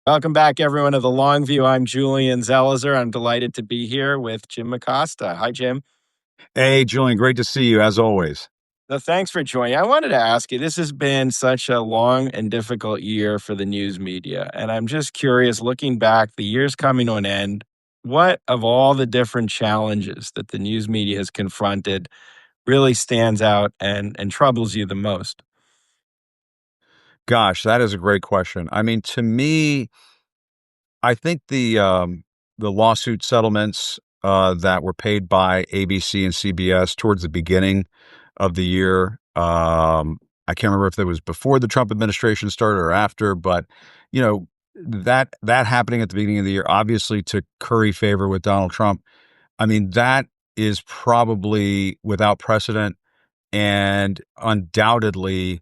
Welcome back, everyone, to the Long View. I'm Julian Zelizer. I'm delighted to be here with Jim Acosta. Hi, Jim. Hey, Julian, great to see you as always. So thanks for joining. I wanted to ask you, this has been such a long and difficult year for the news media. And I'm just curious, looking back, the year's coming to an end. What of all the different challenges that the news media has confronted really stands out and troubles you the most? Gosh, that is a great question. I mean, to me, I think the lawsuit settlements that were paid by ABC and CBS towards the beginning of the year. I can't remember if it was before the Trump administration started or after, but you know that happening at the beginning of the year, obviously to curry favor with Donald Trump. I mean, that is probably without precedent and undoubtedly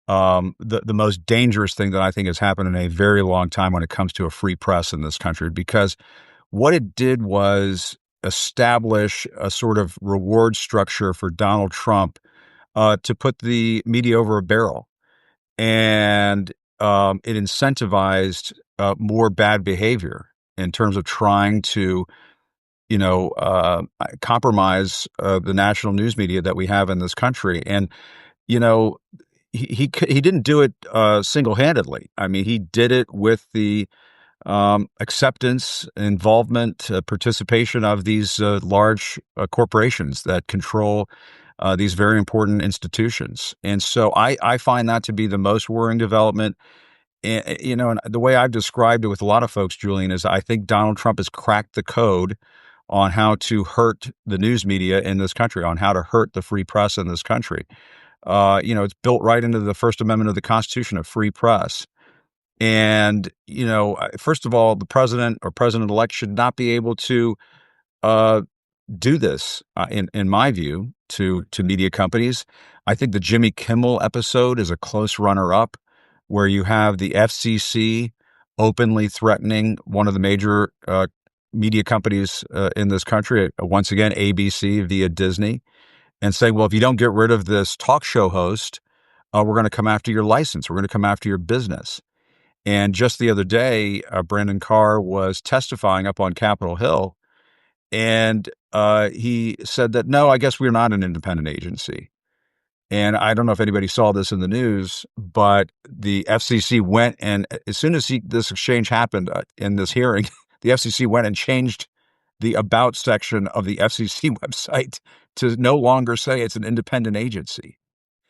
the most dangerous thing that I think has happened in a very long time when it comes to a free press in this country, because what it did was establish a sort of reward structure for Donald Trump to put the media over a barrel, and it incentivized more bad behavior in terms of trying to compromise the national news media that we have in this country. And you know, he didn't do it single-handedly. I mean, he did it with the acceptance, involvement, participation of these large corporations that control these very important institutions. And so I find that to be the most worrying development. And the way I've described it with a lot of folks, Julian, is I think Donald Trump has cracked the code on how to hurt the news media in this country, on how to hurt the free press in this country. It's built right into the First Amendment of the Constitution of free press. And, first of all, the president or president-elect should not be able to uh, do this, in my view, to media companies. I think the Jimmy Kimmel episode is a close runner-up, where you have the FCC openly threatening one of the major media companies in this country, once again, ABC via Disney, and saying, well, if you don't get rid of this talk show host, we're going to come after your license. We're going to come after your business. And just the other day, Brandon Carr was testifying up on Capitol Hill, and he said that, no, I guess we're not an independent agency. And I don't know if anybody saw this in the news, but the FCC went, and as soon as this exchange happened in this hearing, the FCC went and changed the about section of the FCC website to no longer say it's an independent agency.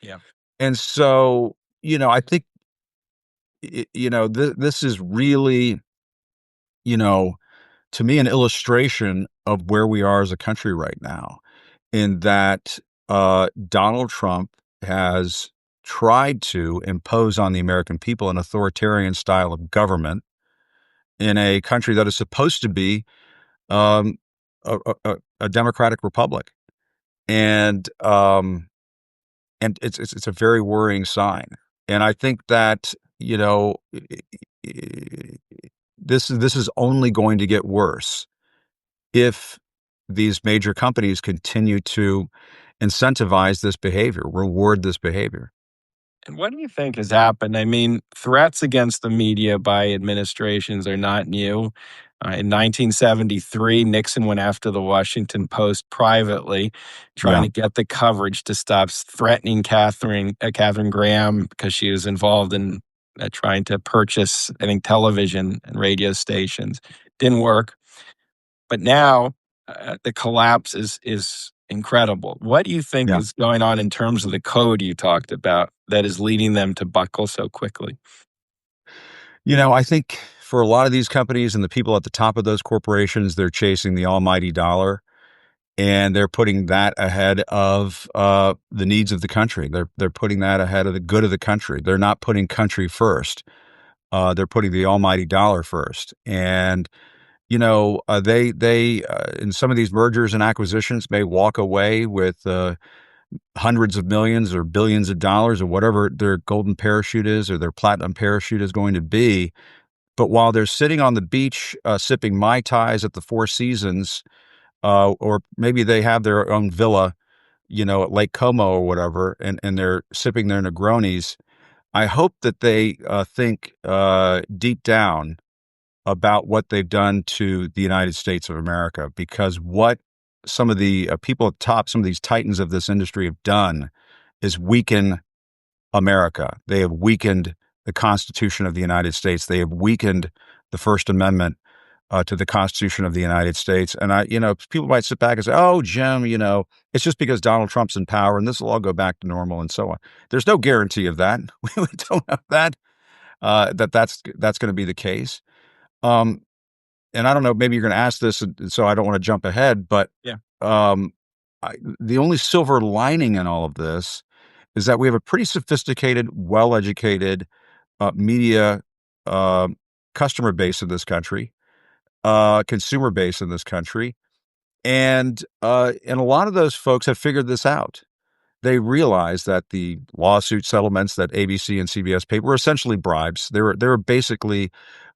Yeah. And so, I think, this is really, you know, to me, an illustration of where we are as a country right now, in that Donald Trump has tried to impose on the American people an authoritarian style of government in a country that is supposed to be um, a democratic republic. And it's a very worrying sign. And I think that, this is only going to get worse if these major companies continue to incentivize this behavior, reward this behavior. And what do you think has happened? I mean, threats against the media by administrations are not new. In 1973, Nixon went after the Washington Post privately, trying Yeah. to get the coverage to stop threatening Catherine Graham because she was involved in trying to purchase, I think, television and radio stations. Didn't work. But now the collapse is incredible. What do you think Yeah. is going on in terms of the code you talked about that is leading them to buckle so quickly? I think for a lot of these companies and the people at the top of those corporations, they're chasing the almighty dollar, and they're putting that ahead of the needs of the country. They're putting that ahead of the good of the country. They're not putting country first. They're putting the almighty dollar first. And they in some of these mergers and acquisitions may walk away with hundreds of millions or billions of dollars or whatever their golden parachute is or their platinum parachute is going to be. But while they're sitting on the beach sipping Mai Tais at the Four Seasons, or maybe they have their own villa, at Lake Como or whatever, and they're sipping their Negronis, I hope that they think deep down about what they've done to the United States of America, because what some of the people at the top, some of these titans of this industry have done is weaken America. They have weakened the Constitution of the United States. They have weakened the First Amendment to the Constitution of the United States. And people might sit back and say, "Oh, Jim, it's just because Donald Trump's in power, and this will all go back to normal, and so on." There's no guarantee of that. We don't have that. That's going to be the case. Um, and I don't know. Maybe you're going to ask this, and so I don't want to jump ahead. But Yeah. um, the only silver lining in all of this is that we have a pretty sophisticated, well-educated media uh, customer base in this country, consumer base in this country, and a lot of those folks have figured this out. They realize that the lawsuit settlements that ABC and CBS paid were essentially bribes. They were basically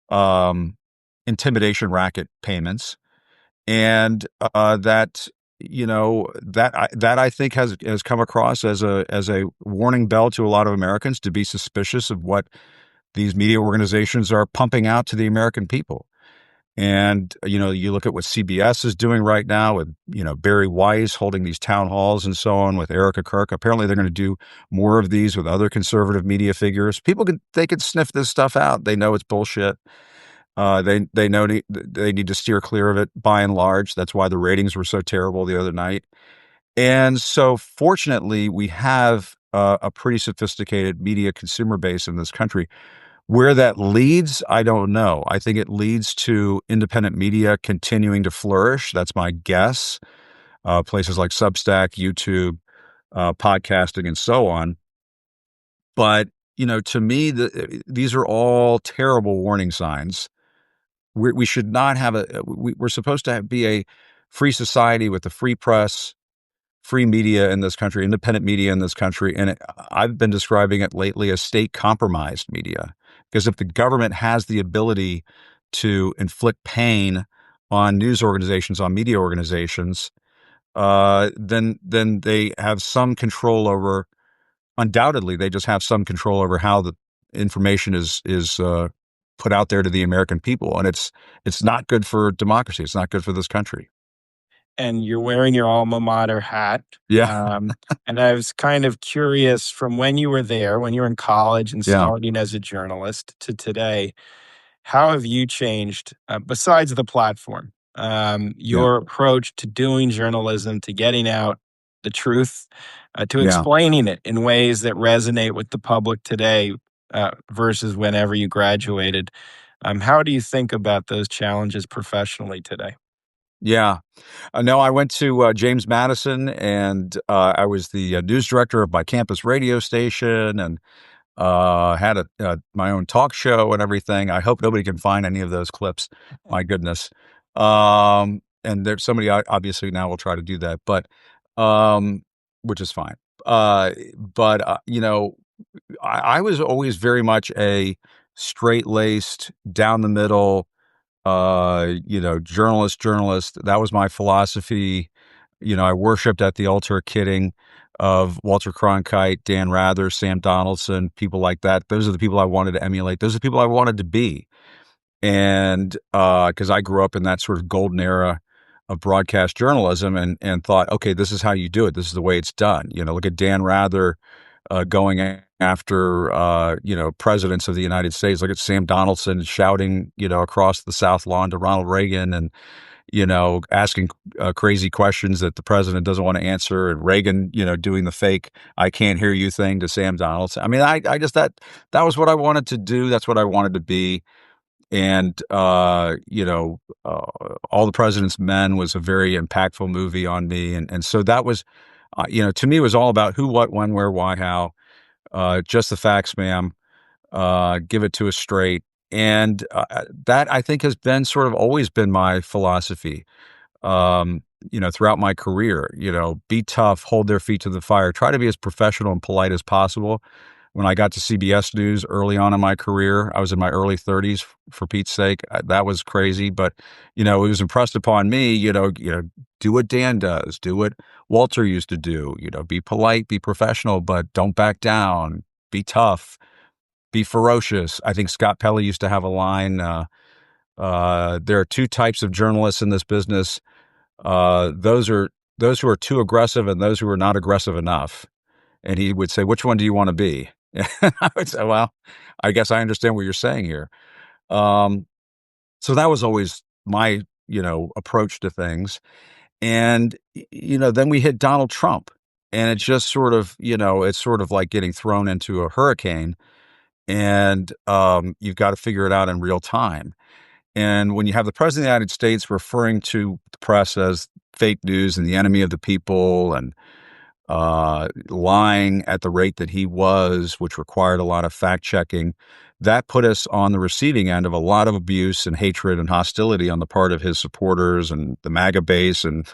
um, intimidation racket payments, and that I think has come across as a warning bell to a lot of Americans to be suspicious of what these media organizations are pumping out to the American people. And you look at what CBS is doing right now with Barry Weiss holding these town halls and so on with Erica Kirk. Apparently, they're going to do more of these with other conservative media figures. They could sniff this stuff out. They know it's bullshit. They know they need to steer clear of it by and large. That's why the ratings were so terrible the other night. And so, fortunately, we have a pretty sophisticated media consumer base in this country. Where that leads, I don't know. I think it leads to independent media continuing to flourish. That's my guess. Places like Substack, YouTube, podcasting, and so on. But to me, these are all terrible warning signs. We should not have we're supposed to be a free society with a free press, free media in this country, independent media in this country. And I've been describing it lately as state compromised media. Because if the government has the ability to inflict pain on news organizations, on media organizations, then they have some control over. Undoubtedly, they just have some control over how the information is put out there to the American people, and it's not good for democracy. It's not good for this country. And you're wearing your alma mater hat. Yeah, Um, and I was kind of curious from when you were there, when you were in college and yeah, starting as a journalist to today, how have you changed, besides the platform, yeah, your approach to doing journalism, to getting out the truth, to yeah. explaining it in ways that resonate with the public today, versus whenever you graduated? How do you think about those challenges professionally today? Yeah. No, I went to James Madison, and I was the news director of my campus radio station, and had my own talk show and everything. I hope nobody can find any of those clips. My goodness. And there's somebody obviously now will try to do that, but which is fine. But I was always very much a straight laced, down the middle journalist. That was my philosophy. I worshiped at the altar kidding of Walter Cronkite, Dan Rather, Sam Donaldson, people like that. Those are the people I wanted to emulate. Those are the people I wanted to be. And because I grew up in that sort of golden era of broadcast journalism, and thought, okay, this is how you do it. This is the way it's done. Look at Dan Rather going after presidents of the United States. Look at Sam Donaldson shouting across the South Lawn to Ronald Reagan, and asking crazy questions that the president doesn't want to answer, and Reagan doing the fake "I can't hear you" thing to Sam Donaldson. I mean, I just that was what I wanted to do. That's what I wanted to be. And All the President's Men was a very impactful movie on me, and so that was to me, it was all about who, what, when, where, why, how. Just the facts, ma'am. Give it to us straight. And that, I think, has been sort of always been my philosophy. Throughout my career, be tough, hold their feet to the fire, try to be as professional and polite as possible. When I got to CBS News early on in my career, I was in my early 30s, for Pete's sake. That was crazy, but it was impressed upon me. Do what Dan does, do what Walter used to do. Be polite, be professional, but don't back down. Be tough, be ferocious. I think Scott Pelley used to have a line. There are two types of journalists in this business. Those are those who are too aggressive and those who are not aggressive enough. And he would say, "Which one do you want to be?" And I would say, "Well, I guess I understand what you're saying here." Um, so that was always my, approach to things. And then we hit Donald Trump, and it's just sort of, it's sort of like getting thrown into a hurricane, and you've got to figure it out in real time. And when you have the president of the United States referring to the press as fake news and the enemy of the people, and lying at the rate that he was, which required a lot of fact checking, that put us on the receiving end of a lot of abuse and hatred and hostility on the part of his supporters and the MAGA base and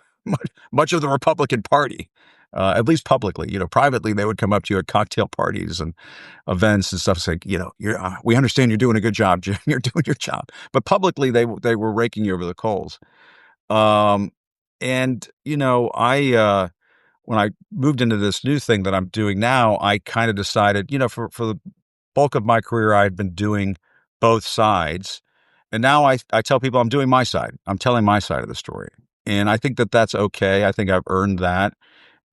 much of the Republican Party. At least publicly, privately they would come up to you at cocktail parties and events and stuff, saying, we understand you're doing a good job, Jim. You're doing your job. But publicly, they were raking you over the coals. Um, and when I moved into this new thing that I'm doing now, I kind of decided, for the bulk of my career, I'd been doing both sides. And now I tell people I'm doing my side. I'm telling my side of the story. And I think that that's okay. I think I've earned that.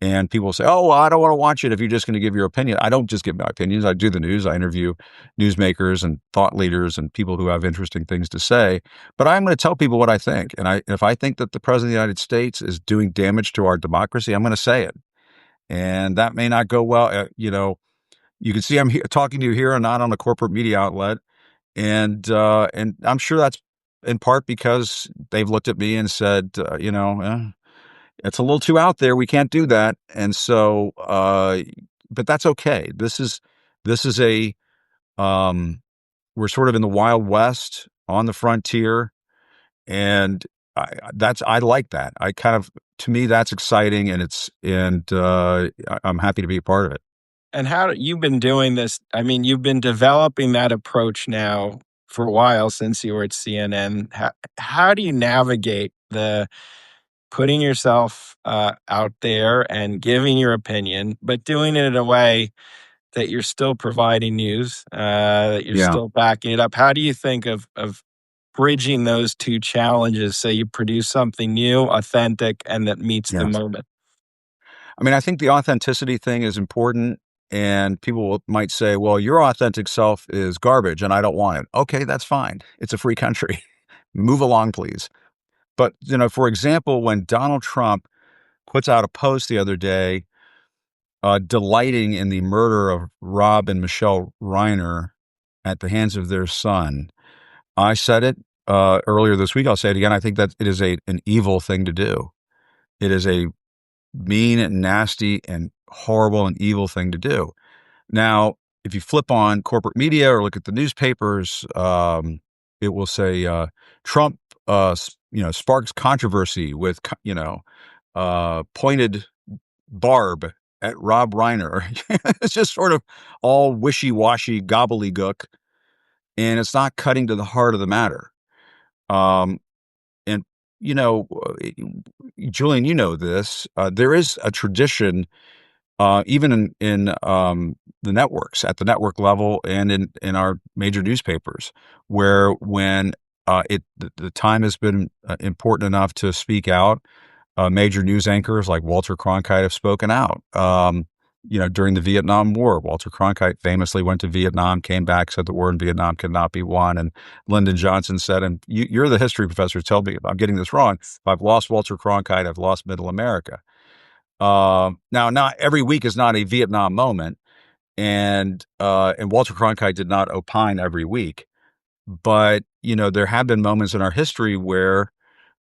And people say, "Oh, well, I don't want to watch it if you're just going to give your opinion." I don't just give my opinions. I do the news. I interview newsmakers and thought leaders and people who have interesting things to say. But I'm going to tell people what I think. And if I think that the president of the United States is doing damage to our democracy, I'm going to say it. And that may not go well. You can see I'm talking to you here and not on a corporate media outlet. And I'm sure that's in part because they've looked at me and said, it's a little too out there. We can't do that. And so, but that's okay. This is we're sort of in the Wild West on the frontier. And I like that. To me, that's exciting, and I'm happy to be a part of it. And you've been doing this? I mean, you've been developing that approach now for a while since you were at CNN. How do you navigate the putting yourself out there and giving your opinion, but doing it in a way that you're still providing news, that you're Yeah. still backing it up? How do you think of bridging those two challenges so you produce something new, authentic, and that meets the Yes. moment? I mean, I think the authenticity thing is important, and might say, "Well, your authentic self is garbage, and I don't want it." Okay, that's fine. It's a free country. Move along, please. But for example, when Donald Trump puts out a post the other day, delighting in the murder of Rob and Michelle Reiner at the hands of their son, I said it earlier this week. I'll say it again. I think that it is an evil thing to do. It is a mean and nasty and horrible and evil thing to do. Now, if you flip on corporate media or look at the newspapers, it will say Trump, sparks controversy with, pointed barb at Rob Reiner. It's just sort of all wishy-washy gobbledygook, and it's not cutting to the heart of the matter. Um, and you know, Julian, you know this. There is a tradition, even in the networks, at the network level, and in our major newspapers, where when the time has been important enough to speak out, major news anchors like Walter Cronkite have spoken out. During the Vietnam War, Walter Cronkite famously went to Vietnam, came back, said the war in Vietnam could not be won. And Lyndon Johnson said, and you're the history professor, tell me if I'm getting this wrong. If I've lost Walter Cronkite, I've lost Middle America. Now, not every week is not a Vietnam moment, and Walter Cronkite did not opine every week. But there have been moments in our history where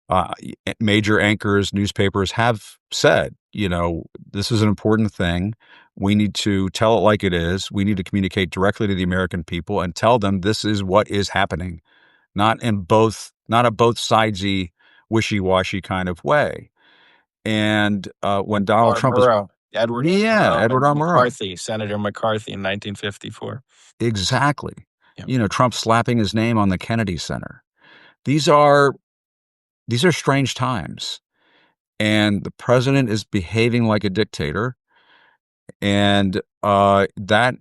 uh, major anchors, newspapers have said, this is an important thing. We need to tell it like it is. We need to communicate directly to the American people and tell them this is what is happening, not a both sidesy, wishy-washy kind of way. And when Donald Or Trump was, Murrow, Edward yeah, Murrow, Edward and R. Murrow, McCarthy, Senator McCarthy in 1954. exactly. Yeah. Trump slapping his name on the Kennedy Center. These are strange times, and the president is behaving like a dictator, and that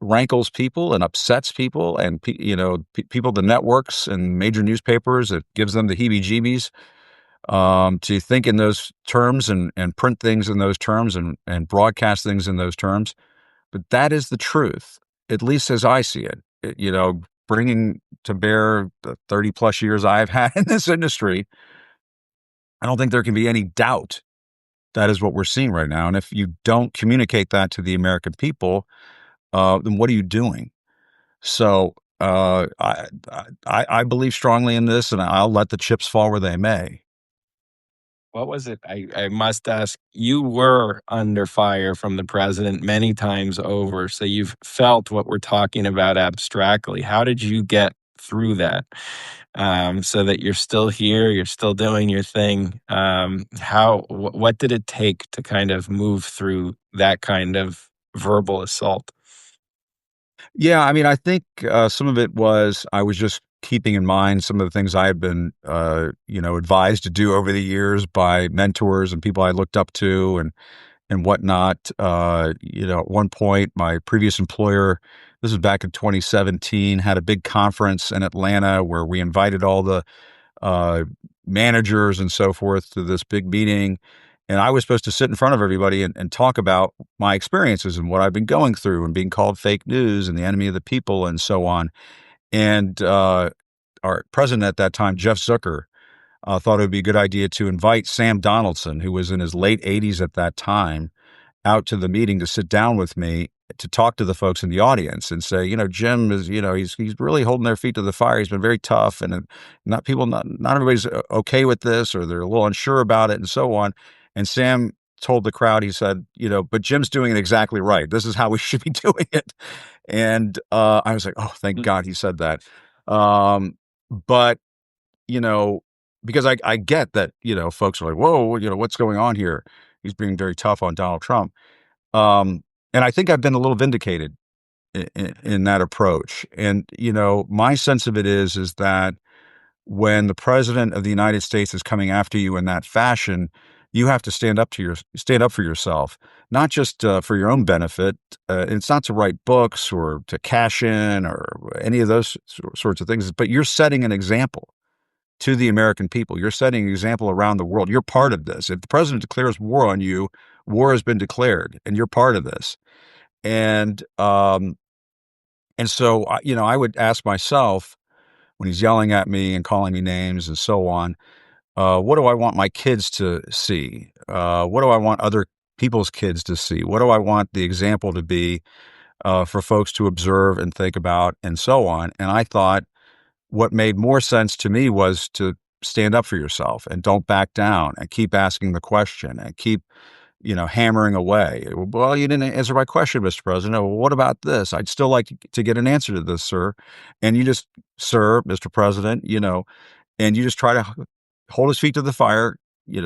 rankles people and upsets people, and people, the networks and major newspapers, it gives them the heebie-jeebies, to think in those terms and print things in those terms and broadcast things in those terms. But that is the truth, at least as I see it. Bringing to bear the 30 plus years I've had in this industry, I don't think there can be any doubt that is what we're seeing right now. And if you don't communicate that to the American people, then what are you doing? So I believe strongly in this, and I'll let the chips fall where they may. What was it? I must ask, you were under fire from the president many times over, so you've felt what we're talking about abstractly. How did you get through that, so that you're still here, you're still doing your thing? What did it take to kind of move through that kind of verbal assault? Yeah, I mean, I think some of it was I was just keeping in mind some of the things I had been, advised to do over the years by mentors and people I looked up to and whatnot. At one point, my previous employer, this was back in 2017, had a big conference in Atlanta where we invited all the uh, managers and so forth to this big meeting. And I was supposed to sit in front of everybody and talk about my experiences and what I've been going through and being called fake news and the enemy of the people and so on. And our president at that time, Jeff Zucker, thought it would be a good idea to invite Sam Donaldson, who was in his late 80s at that time, out to the meeting to sit down with me to talk to the folks in the audience and say, Jim is, he's really holding their feet to the fire. He's been very tough, and not everybody's okay with this, or they're a little unsure about it, and so on. And Sam told the crowd, he said, but Jim's doing it exactly right. This is how we should be doing it. And I was like, oh, thank God he said that. But you know, because I get that, folks are like, whoa, what's going on here? He's being very tough on Donald Trump. And I think I've been a little vindicated in that approach. And, my sense of it is that when the president of the United States is coming after you in that fashion, you have to stand up for yourself, not just for your own benefit. It's not to write books or to cash in or any of those sorts of things, but you're setting an example to the American people. You're setting an example around the world. You're part of this. If the president declares war on you, war has been declared, and you're part of this. And so I would ask myself when he's yelling at me and calling me names and so on, what do I want my kids to see? What do I want other people's kids to see? What do I want the example to be for folks to observe and think about and so on? And I thought what made more sense to me was to stand up for yourself and don't back down and keep asking the question and keep, hammering away. Well, you didn't answer my question, Mr. President. Well, what about this? I'd still like to get an answer to this, sir. And you just, sir, Mr. President, and you just try to hold his feet to the fire,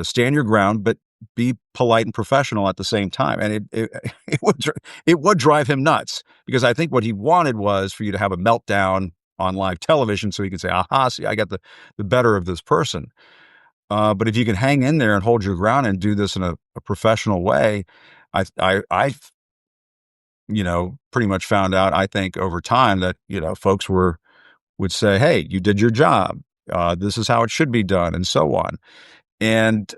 stand your ground, but be polite and professional at the same time. And it would drive him nuts, because I think what he wanted was for you to have a meltdown on live television so he could say, aha, see, I got the better of this person. But if you can hang in there and hold your ground and do this in a professional way, I pretty much found out, I think, over time that, folks would say, hey, you did your job. This is how it should be done, and so on. And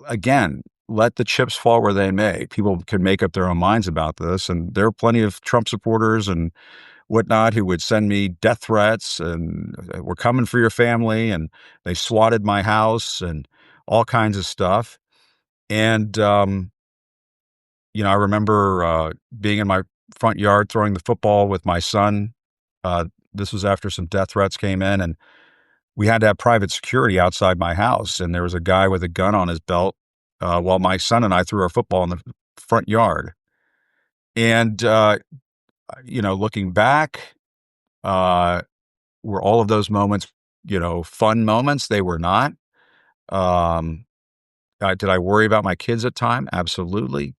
again, let the chips fall where they may. People can make up their own minds about this. And there are plenty of Trump supporters and whatnot who would send me death threats and we're coming for your family. And they swatted my house and all kinds of stuff. And, I remember being in my front yard throwing the football with my son. This was after some death threats came in, and we had to have private security outside my house. And there was a guy with a gun on his belt while my son and I threw our football in the front yard. And, looking back, uh, were all of those moments, fun moments? They were not. Um, did I worry about my kids at time? Absolutely.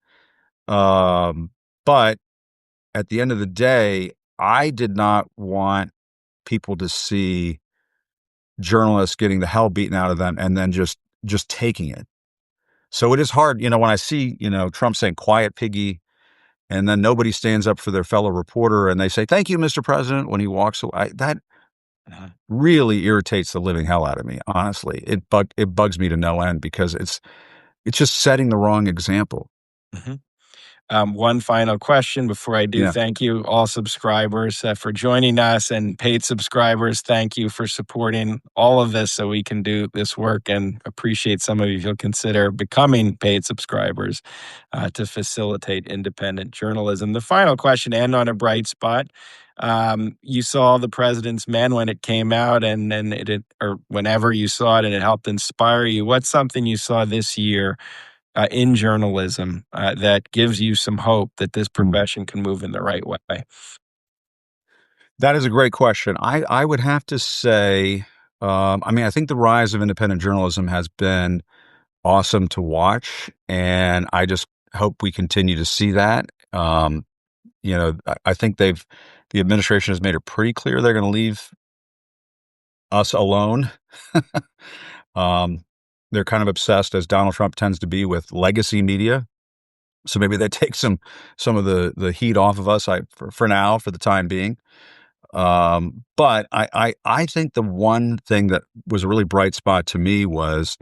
But at the end of the day, I did not want people to see journalists getting the hell beaten out of them and then just taking it. So it is hard, when I see, Trump saying quiet piggy and then nobody stands up for their fellow reporter and they say, "Thank you, Mr. President," when he walks away. That Uh-huh. really irritates the living hell out of me, honestly. It bugs me to no end because it's just setting the wrong example. Mhm. One final question before I do. Yeah. Thank you, all subscribers, for joining us, and paid subscribers. Thank you for supporting all of this so we can do this work. And appreciate some of you if you'll consider becoming paid subscribers to facilitate independent journalism. The final question, and on a bright spot. You saw The President's Men when it came out, and or whenever you saw it, and it helped inspire you. What's something you saw this year in journalism that gives you some hope that this Mm. profession can move in the right way? That is a great question. I would have to say, I mean, I think the rise of independent journalism has been awesome to watch, and I just hope we continue to see that. I think the administration has made it pretty clear they're going to leave us alone. um, they're kind of obsessed, as Donald Trump tends to be, with legacy media. So maybe they take some of the heat off of us. For now, for the time being. But I think the one thing that was a really bright spot to me was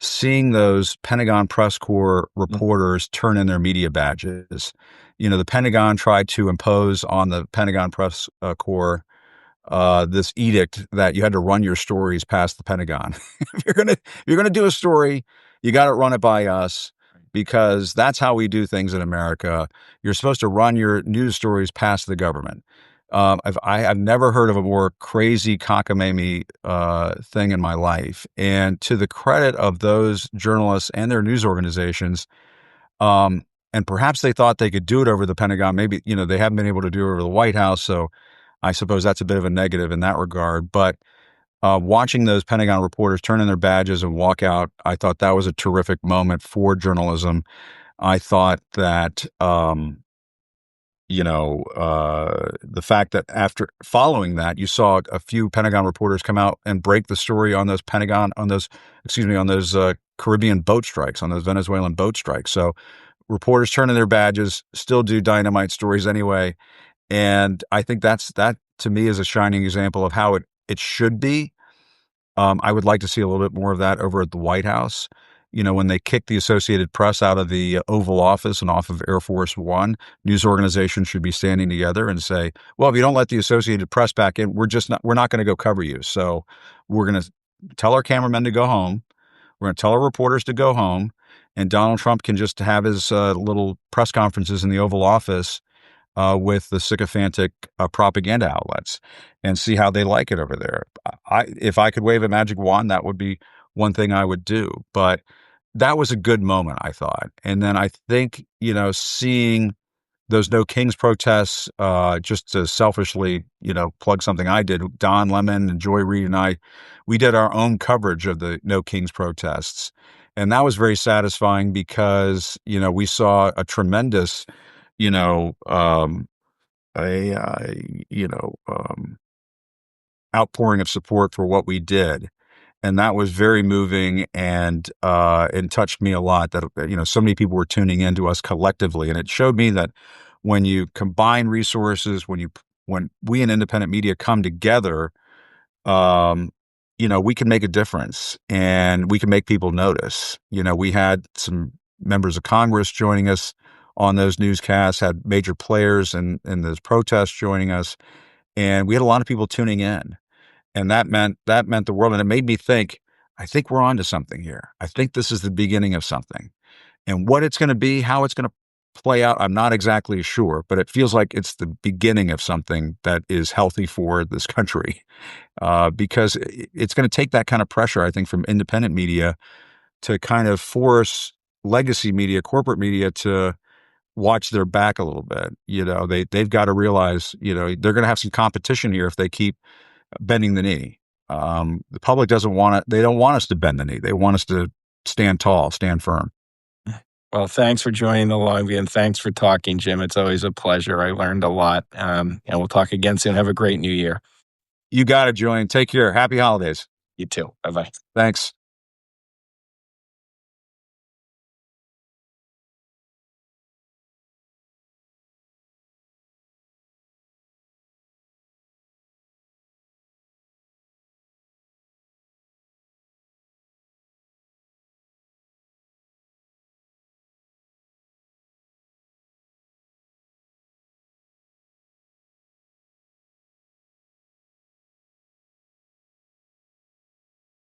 seeing those Pentagon press corps Mm, reporters turn in their media badges. The Pentagon tried to impose on the Pentagon press corps this edict that you had to run your stories past the Pentagon. If you're gonna do a story, you got to run it by us because that's how we do things in America. You're supposed to run your news stories past the government. I've never heard of a more crazy cockamamie thing in my life. And to the credit of those journalists and their news organizations, um, and perhaps they thought they could do it over the Pentagon. Maybe, they haven't been able to do it over the White House. So I suppose that's a bit of a negative in that regard. But watching those Pentagon reporters turn in their badges and walk out, I thought that was a terrific moment for journalism. I thought that, the fact that after following that, you saw a few Pentagon reporters come out and break the story on those Caribbean boat strikes, on those Venezuelan boat strikes. So reporters turning their badges still do dynamite stories anyway. And I think that to me is a shining example of how it should be. I would like to see a little bit more of that over at the White House. When they kicked the Associated Press out of the Oval Office and off of Air Force One, news organizations should be standing together and say, "Well, if you don't let the Associated Press back in, we're not going to go cover you. So we're going to tell our cameramen to go home. We're going to tell our reporters to go home, and Donald Trump can just have his little press conferences in the Oval Office with the sycophantic propaganda outlets and see how they like it over there. If I could wave a magic wand, that would be one thing I would do. But that was a good moment, I thought. And then I think, seeing those No Kings protests, just to selfishly, plug something I did, Don Lemon and Joy Reid and we did our own coverage of the No Kings protests. And that was very satisfying because, we saw a tremendous, you know, a, you know, outpouring of support for what we did. And that was very moving and touched me a lot that, so many people were tuning in to us collectively. And it showed me that when you combine resources, when we in independent media come together, um, we can make a difference and we can make people notice. We had some members of Congress joining us on those newscasts, had major players in those protests joining us, and we had a lot of people tuning in. And that meant the world. And it made me think, I think we're on to something here. I think this is the beginning of something. And what it's going to be, how it's going to play out, I'm not exactly sure, but it feels like it's the beginning of something that is healthy for this country. Because it's going to take that kind of pressure, I think, from independent media to kind of force legacy media, corporate media to watch their back a little bit. They've got to realize, they're going to have some competition here if they keep bending the knee. The public doesn't want it. They don't want us to bend the knee. They want us to stand tall, stand firm. Well, thanks for joining the long view, and thanks for talking, Jim. It's always a pleasure. I learned a lot. And we'll talk again soon. Have a great new year. You got it, Julian. Take care. Happy holidays. You too. Bye bye. Thanks.